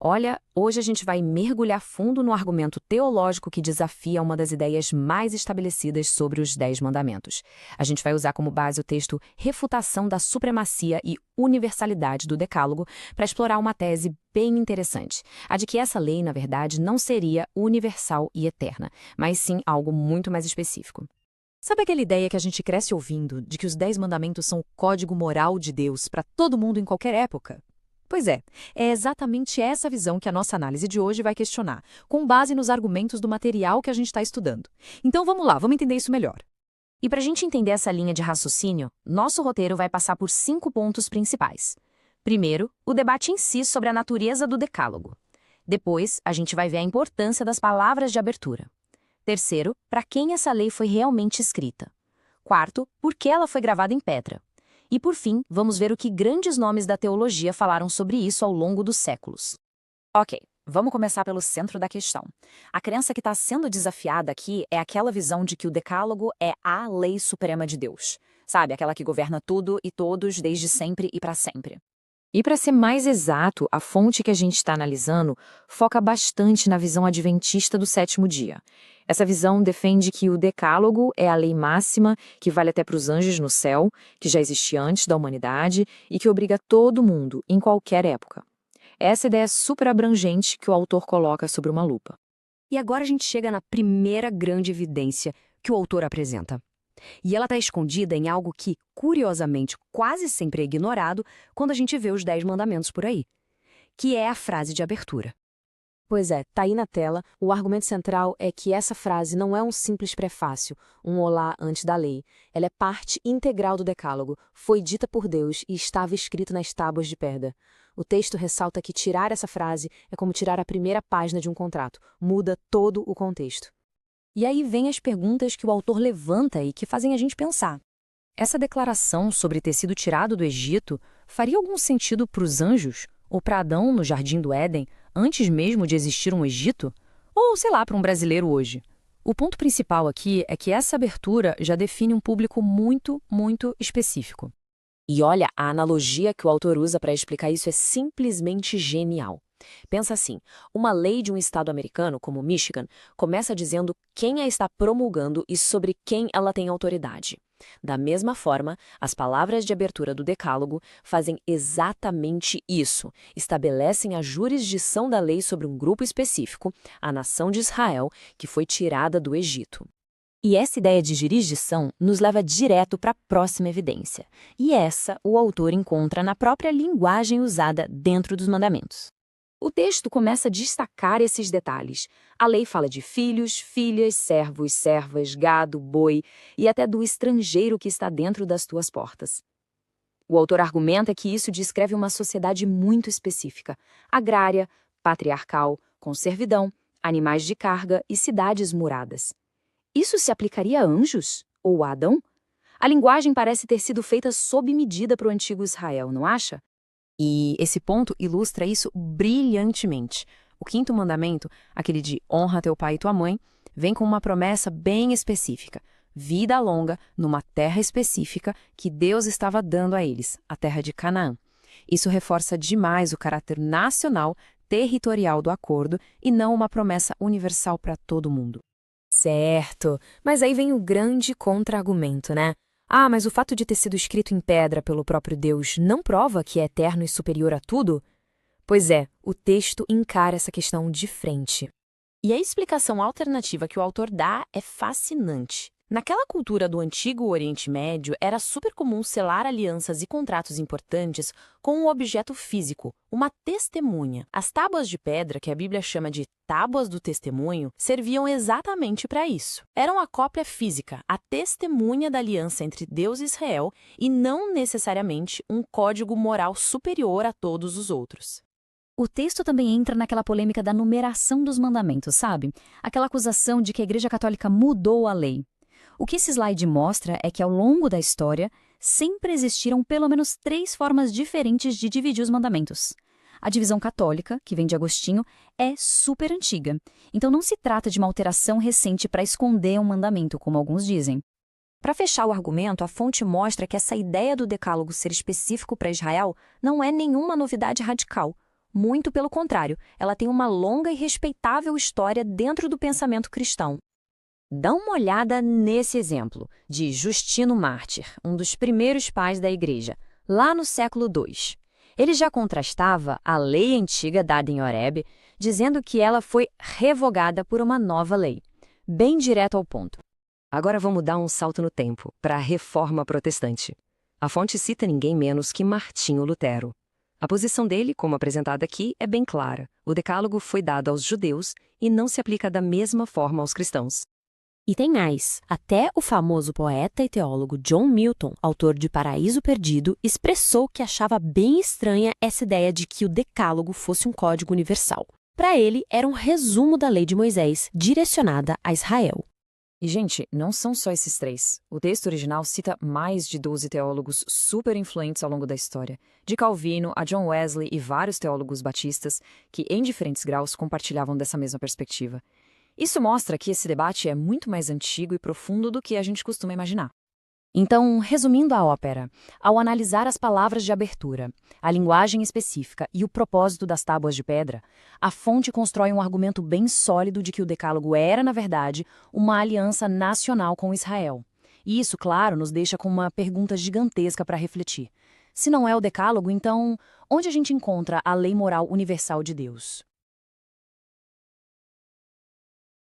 Olha, hoje a gente vai mergulhar fundo no argumento teológico que desafia uma das ideias mais estabelecidas sobre os Dez Mandamentos. A gente vai usar como base o texto Refutação da Supremacia e Universalidade do Decálogo para explorar uma tese bem interessante, a de que essa lei, na verdade, não seria universal e eterna, mas sim algo muito mais específico. Sabe aquela ideia que a gente cresce ouvindo de que os 10 mandamentos são o código moral de Deus para todo mundo em qualquer época? Pois é exatamente essa visão que a nossa análise de hoje vai questionar, com base nos argumentos do material que a gente está estudando. Então vamos lá, vamos entender isso melhor. E para a gente entender essa linha de raciocínio, nosso roteiro vai passar por 5 pontos principais. Primeiro, o debate em si sobre a natureza do decálogo. Depois, a gente vai ver a importância das palavras de abertura. Terceiro, para quem essa lei foi realmente escrita. Quarto, por que ela foi gravada em pedra. E, por fim, vamos ver o que grandes nomes da teologia falaram sobre isso ao longo dos séculos. Ok, vamos começar pelo centro da questão. A crença que está sendo desafiada aqui é aquela visão de que o Decálogo é a lei suprema de Deus. Sabe, aquela que governa tudo e todos desde sempre e para sempre. E para ser mais exato, a fonte que a gente está analisando foca bastante na visão adventista do sétimo dia. Essa visão defende que o Decálogo é a lei máxima que vale até para os anjos no céu, que já existia antes da humanidade e que obriga todo mundo, em qualquer época. Essa ideia super abrangente que o autor coloca sobre uma lupa. E agora a gente chega na primeira grande evidência que o autor apresenta. E ela está escondida em algo que, curiosamente, quase sempre é ignorado quando a gente vê os 10 mandamentos por aí, que é a frase de abertura. Pois é, tá aí na tela, o argumento central é que essa frase não é um simples prefácio, um olá antes da lei. Ela é parte integral do Decálogo, foi dita por Deus e estava escrita nas tábuas de pedra. O texto ressalta que tirar essa frase é como tirar a primeira página de um contrato, muda todo o contexto. E aí vem as perguntas que o autor levanta e que fazem a gente pensar. Essa declaração sobre ter sido tirado do Egito faria algum sentido para os anjos? Ou para Adão no Jardim do Éden, antes mesmo de existir um Egito? Ou, sei lá, para um brasileiro hoje? O ponto principal aqui é que essa abertura já define um público muito, muito específico. E olha, a analogia que o autor usa para explicar isso é simplesmente genial. Pensa assim, uma lei de um estado americano, como Michigan, começa dizendo quem a está promulgando e sobre quem ela tem autoridade. Da mesma forma, as palavras de abertura do Decálogo fazem exatamente isso, estabelecem a jurisdição da lei sobre um grupo específico, a nação de Israel, que foi tirada do Egito. E essa ideia de jurisdição nos leva direto para a próxima evidência, e essa o autor encontra na própria linguagem usada dentro dos mandamentos. O texto começa a destacar esses detalhes. A lei fala de filhos, filhas, servos, servas, gado, boi e até do estrangeiro que está dentro das tuas portas. O autor argumenta que isso descreve uma sociedade muito específica, agrária, patriarcal, com servidão, animais de carga e cidades muradas. Isso se aplicaria a anjos? Ou a Adão? A linguagem parece ter sido feita sob medida para o antigo Israel, não acha? E esse ponto ilustra isso brilhantemente. O quinto mandamento, aquele de honra teu pai e tua mãe, vem com uma promessa bem específica. Vida longa numa terra específica que Deus estava dando a eles, a terra de Canaã. Isso reforça demais o caráter nacional, territorial do acordo e não uma promessa universal para todo mundo. Certo, mas aí vem o grande contra-argumento, né? Ah, mas o fato de ter sido escrito em pedra pelo próprio Deus não prova que é eterno e superior a tudo? Pois é, o texto encara essa questão de frente. E a explicação alternativa que o autor dá é fascinante. Naquela cultura do antigo Oriente Médio, era super comum selar alianças e contratos importantes com um objeto físico, uma testemunha. As tábuas de pedra, que a Bíblia chama de tábuas do testemunho, serviam exatamente para isso. Eram a cópia física, a testemunha da aliança entre Deus e Israel, e não necessariamente um código moral superior a todos os outros. O texto também entra naquela polêmica da numeração dos mandamentos, sabe? Aquela acusação de que a Igreja Católica mudou a lei. O que esse slide mostra é que, ao longo da história, sempre existiram pelo menos 3 formas diferentes de dividir os mandamentos. A divisão católica, que vem de Agostinho, é super antiga, então não se trata de uma alteração recente para esconder um mandamento, como alguns dizem. Para fechar o argumento, a fonte mostra que essa ideia do decálogo ser específico para Israel não é nenhuma novidade radical. Muito pelo contrário, ela tem uma longa e respeitável história dentro do pensamento cristão. Dá uma olhada nesse exemplo de Justino Mártir, um dos primeiros pais da Igreja, lá no século II. Ele já contrastava a lei antiga dada em Horebe, dizendo que ela foi revogada por uma nova lei. Bem direto ao ponto. Agora vamos dar um salto no tempo, para a Reforma Protestante. A fonte cita ninguém menos que Martinho Lutero. A posição dele, como apresentada aqui, é bem clara. O Decálogo foi dado aos judeus e não se aplica da mesma forma aos cristãos. E tem mais. Até o famoso poeta e teólogo John Milton, autor de Paraíso Perdido, expressou que achava bem estranha essa ideia de que o Decálogo fosse um código universal. Para ele, era um resumo da lei de Moisés, direcionada a Israel. E, gente, não são só esses três. O texto original cita mais de 12 teólogos super influentes ao longo da história, de Calvino a John Wesley e vários teólogos batistas que, em diferentes graus, compartilhavam dessa mesma perspectiva. Isso mostra que esse debate é muito mais antigo e profundo do que a gente costuma imaginar. Então, resumindo a ópera, ao analisar as palavras de abertura, a linguagem específica e o propósito das tábuas de pedra, a fonte constrói um argumento bem sólido de que o Decálogo era, na verdade, uma aliança nacional com Israel. E isso, claro, nos deixa com uma pergunta gigantesca para refletir. Se não é o Decálogo, então, onde a gente encontra a lei moral universal de Deus?